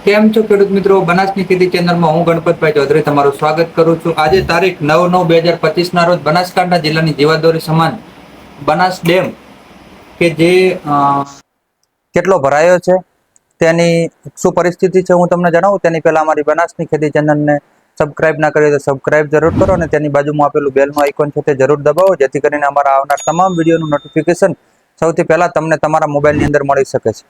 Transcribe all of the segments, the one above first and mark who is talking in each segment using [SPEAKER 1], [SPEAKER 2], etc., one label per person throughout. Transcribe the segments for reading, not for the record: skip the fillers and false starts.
[SPEAKER 1] કેમ છો ખેડૂત મિત્રો? બનાસની ખેતી ચેનલમાં હું ગણપતભાઈ ચૌધરી તમારું સ્વાગત કરું છું. આજે તારીખ 9/9/2025 ના રોજ બનાસકાંઠા જિલ્લાની જીવાદોરી સમાન બનાસ ડેમ કે જે કેટલો ભરાયો છે તેની શું પરિસ્થિતિ છે હું તમને જણાવું. તેની પહેલા અમારી બનાસની ખેતી ચેનલને સબસ્ક્રાઇબ ના કરી તો સબસ્ક્રાઇબ જરૂર કરો અને તેની બાજુમાં આપેલું બેલનું આઇકોન છે તે જરૂર દબાવો, જેથી કરીને અમારા આવનાર તમામ વિડીયોનું નોટિફિકેશન સૌથી પહેલા તમને તમારા મોબાઈલની અંદર મળી શકે છે.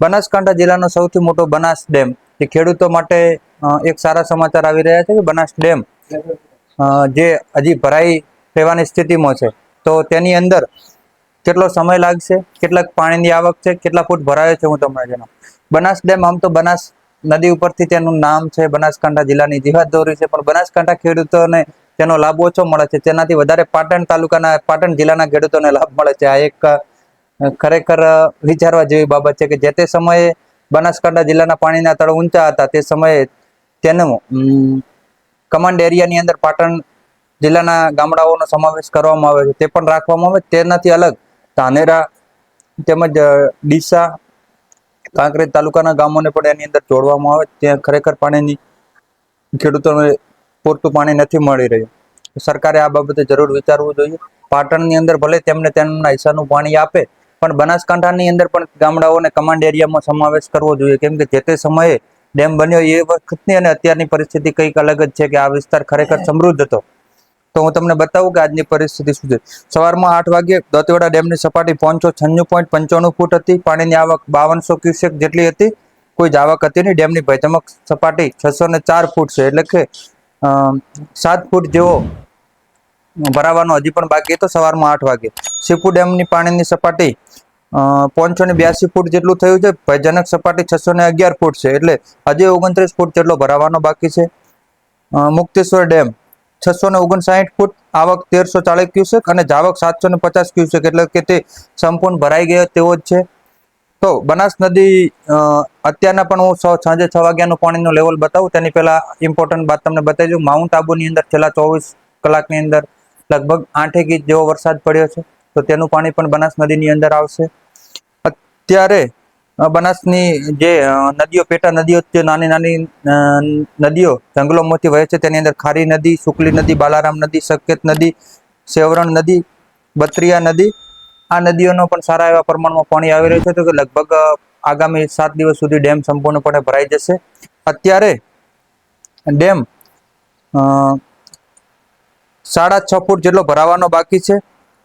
[SPEAKER 1] બનાસકાંઠા જિલ્લાનો સૌથી મોટો બનાસ ડેમ જે ખેડૂતો માટે એક સારા સમાચાર આવી રહ્યા છે કે બનાસ ડેમ જે હજી ભરાઈ રહેવાની સ્થિતિમાં છે, તો તેની અંદર કેટલો સમય લાગશે, કેટલાક પાણીની આવક છે, કેટલા ફૂટ ભરાયો છે હું તમને જણાવું. બનાસ ડેમ આમ તો બનાસ નદી ઉપરથી તેનું નામ છે, બનાસકાંઠા જિલ્લાની જીવાદોરી છે, પણ બનાસકાંઠા ખેડૂતોને તેનો લાભ ઓછો મળે છે. તેનાથી વધારે પાટણ તાલુકાના પાટણ જિલ્લાના ખેડૂતોને લાભ મળે છે. આ એક ખરેખર વિચારવા જેવી બાબત છે કે જે તે સમયે બનાસકાંઠા જિલ્લાના પાણીના તળ ઊંચા હતા તે સમયે તેનું કમાન્ડ એરિયાની અંદર પાટણ જિલ્લાના ગામડાઓનો સમાવેશ કરવામાં આવે છે, તે પણ રાખવામાં આવે. તેનાથી અલગ ધાનેરા તેમજ ડીસા કાંકરેજ તાલુકાના ગામોને પણ એની અંદર જોડવામાં આવે. ત્યાં ખરેખર પાણીની ખેડૂતોને પૂરતું પાણી નથી મળી રહ્યું. સરકારે આ બાબતે જરૂર વિચારવું જોઈએ. પાટણની અંદર ભલે તેમને તેમના હિસ્સાનું પાણી આપે, પણ બનાસકાંઠાની અંદર પણ ગામડાઓને કમાન્ડ એરિયામાં સમાવેશ કરવો જોઈએ, કેમ કે જે તે સમયે ડેમ બન્યો એ વખતની અને અત્યારની પરિસ્થિતિ કંઈક અલગ જ છે કે આ વિસ્તાર ખરેખર સમૃદ્ધ હતો. તો હું તમને બતાવું કે આજની પરિસ્થિતિ શું છે. સવારમાં 8 વાગે દોતીવાડા ડેમની સપાટી 596.95 ફૂટ હતી. પાણીની આવક 5200 ક્યુસેક જેટલી હતી. કોઈ જ આવક હતી નહીં. ડેમની ભયજનક સપાટી 604 ફૂટ છે, એટલે કે 7 ફૂટ જેવો ભરાવાનો હજી પણ બાકી હતો સવારમાં 8 વાગે. સીપુ ડેમની પાણીની સપાટી 582 ફૂટ જેટલું થયું છે. ભયજનક સપાટી 611 ફૂટ છે, એટલે હજી 29 ફૂટ જેટલો ભરાવાનો બાકી છે. મુક્તેશ્વર ડેમ 659 ફૂટ, આવક 1340 ક્યુસેક અને જાવક 750 ક્યુસેક, એટલે કે તે સંપૂર્ણ ભરાઈ ગયો તેવો જ છે. તો બનાસ નદી અત્યારના પણ હું સાંજે 6 વાગ્યાનું પાણીનું લેવલ બતાવું તેની પહેલા ઇમ્પોર્ટન્ટ વાત તમને બતાવી દઉં. માઉન્ટ આબુની અંદર છેલ્લા 24 કલાકની અંદર લગભગ 8 ઇંચ જેવો વરસાદ પડ્યો છે, તો તેનું પાણી પણ બનાસ નદીની અંદર આવશે. અત્યારે બનાસની જે નદીઓ, પેટા નદીઓ, જે નાની નાની નદીઓ જંગલોમાંથી વહે છે, તેની અંદર ખારી નદી, સુકલી નદી, બાલારામ નદી, સકેત નદી, સેવરણ નદી, બત્રિયા નદી, આ નદીઓનો પણ સારા એવા પ્રમાણમાં પાણી આવી રહ્યું છે. તો કે લગભગ આગામી 7 દિવસ સુધી ડેમ સંપૂર્ણપણે ભરાઈ જશે. અત્યારે ડેમ 6.5 ફૂટ જેટલો ભરાવાનો બાકી છે.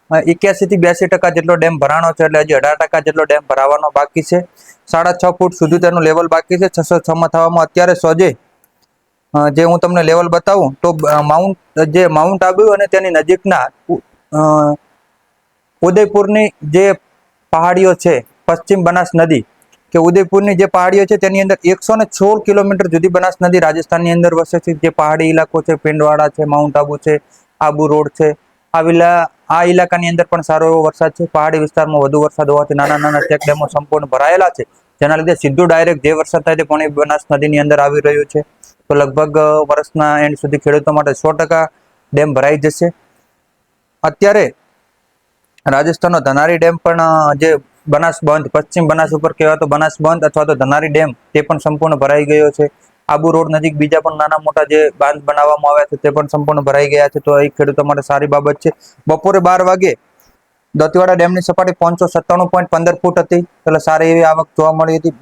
[SPEAKER 1] 81 થી 82% જેટલો ડેમ ભરાણો છે, એટલે હજી 18% જેટલો ડેમ ભરાવાનો બાકી છે. 6.5 ફૂટ સુધી તેનું લેવલ બાકી છે. 606 માં થવામાં અત્યારે સોજે જે હું તમને લેવલ બતાવું તો માઉન્ટ આબુ અને તેની નજીકના ઉદયપુરની જે પહાડીઓ છે, પશ્ચિમ બનાસ નદી કે ઉદયપુરની જે પહાડીઓ છે તેની અંદર 116 કિલોમીટર જુદી બનાસ નદી રાજસ્થાનની અંદર વસે છે. જે પહાડી ઇલાકો છે, પિંડવાડા છે, માઉન્ટ આબુ છે, આબુ રોડ છે, આ ઇલાકાની અંદર પણ સારો એવો વરસાદ છે. પહાડી વિસ્તારમાં વધુ વરસાદ હોવાથી નાના નાના ચેક ડેમો સંપૂર્ણ ભરાયેલા છે, જેના લીધે સીધું ડાયરેક્ટ જે વરસાદ થાય તે પાણી બનાસ નદીની અંદર આવી રહ્યું છે. તો લગભગ વર્ષના એન્ડ સુધી ખેડૂતો માટે 100% ડેમ ભરાઈ જશે. અત્યારે રાજસ્થાનનો ધનારી ડેમ પણ જે બનાસ બંધ, પશ્ચિમ બનાસ ઉપર કહેવાતો બનાસ બંધ અથવા તો ધનારી ડેમ, તે પણ સંપૂર્ણ ભરાઈ ગયો છે. આબુ રોડ નજીક બીજા પણ નાના મોટા જે બાંધ બનાવવામાં આવ્યા છે તે પણ સંપૂર્ણ ભરાઈ ગયા છે. તો એ ખેડૂતો માટે સારી બાબત છે. બપોરે 12 વાગે દોતીવાડા ડેમની સપાટી 597.15 ફૂટ હતી, એટલે સારી એવી આવક જોવા મળી હતી.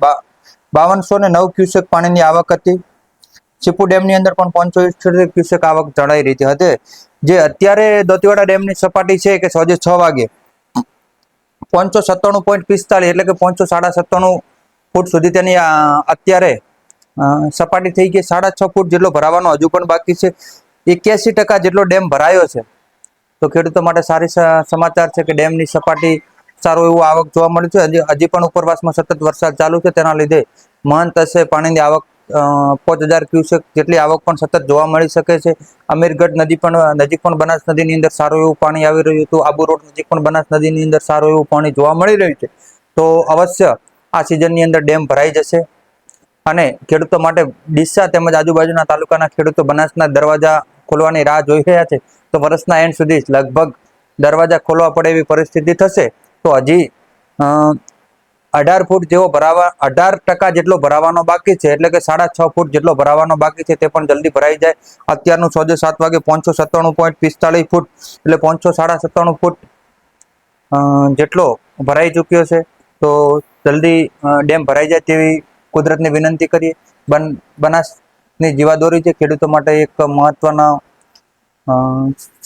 [SPEAKER 1] 5209 ક્યુસેક પાણીની આવક હતી. ચીપુ ડેમની અંદર પણ 578 ક્યુસેક આવક જણાઈ રહી હતી. જે અત્યારે દોતીવાડા ડેમની સપાટી છે કે સાંજે 6 વાગે 597.45 એટલે કે 597 ફૂટ સુધી તેની અત્યારે સપાટી થઈ ગઈ. 6.5 ફૂટ જેટલો ભરાવાનો હજુ પણ બાકી છે. 81% જેટલો ડેમ ભરાયો છે. તો ખેડૂતો માટે સારી સમાચાર છે કે ડેમની સપાટી સારું એવું આવક જોવા મળ્યું છે. હજી પણ ઉપરવાસમાં સતત વરસાદ ચાલુ છે, તેના લીધે મહંત હશે પાણીની આવક 5000 ક્યુસેક જેટલી આવક પણ સતત જોવા મળી શકે છે. અમીરગઢ નદી પણ નજીક પણ બનાસ નદીની અંદર સારું એવું પાણી આવી રહ્યું હતું. આબુ રોડ નજીક પણ બનાસ નદીની અંદર સારું એવું પાણી જોવા મળી રહ્યું છે. તો અવશ્ય આ સિઝનની અંદર ડેમ ભરાઈ જશે અને ખેડૂતો માટે ડીસા તેમજ આજુબાજુના તાલુકાના ખેડૂતો બનાસના દરવાજા ખોલવાની રાહ જોઈ રહ્યા છે. તો વર્ષના એન્ડ સુધી લગભગ દરવાજા ખોલવા પડે એવી પરિસ્થિતિ થશે. તો હજી 18 ફૂટ જેવો 18% જેટલો ભરાવાનો બાકી છે, એટલે કે 6.5 ફૂટ જેટલો ભરાવાનો બાકી છે, તે પણ જલ્દી ભરાઈ જાય. અત્યારનું સોજે 7 વાગે 597.45 ફૂટ એટલે 597.5 ફૂટ જેટલો ભરાઈ ચૂક્યો છે. તો જલ્દી ડેમ ભરાઈ જાય તેવી કુદરતને વિનંતી કરીએ. બનાસની જીવાદોરી છે ખેડૂતો માટે એક મહત્વના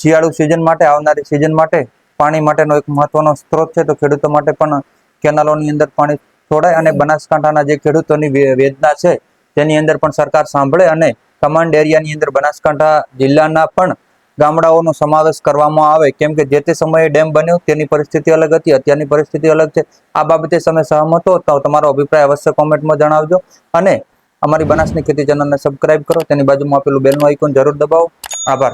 [SPEAKER 1] શિયાળુ સિઝન માટે, આવનારી સિઝન માટે પાણી માટેનો એક મહત્વનો સ્ત્રોત છે. તો ખેડૂતો માટે પણ કેનાલોની અંદર પાણી છોડાય અને બનાસકાંઠાના જે ખેડૂતોની વેદના છે તેની અંદર પણ સરકાર સાંભળે અને કમાન્ડ એરિયાની અંદર બનાસકાંઠા જિલ્લાના પણ ગામડાઓનો સમાવેશ કરવામાં આવે. કેમ કે જે તે સમયે ડેમ બન્યો તેની પરિસ્થિતિ અલગ હતી, અત્યારની પરિસ્થિતિ અલગ છે. આ બાબતે તમે સહમત હો તો તમારો અભિપ્રાય અવશ્ય કોમેન્ટમાં જણાવજો અને અમારી બનાસની ખેતી ચેનલને સબસ્ક્રાઇબ કરો, તેની બાજુમાં આપેલું બેલનું આઇકોન જરૂર દબાવો. આભાર.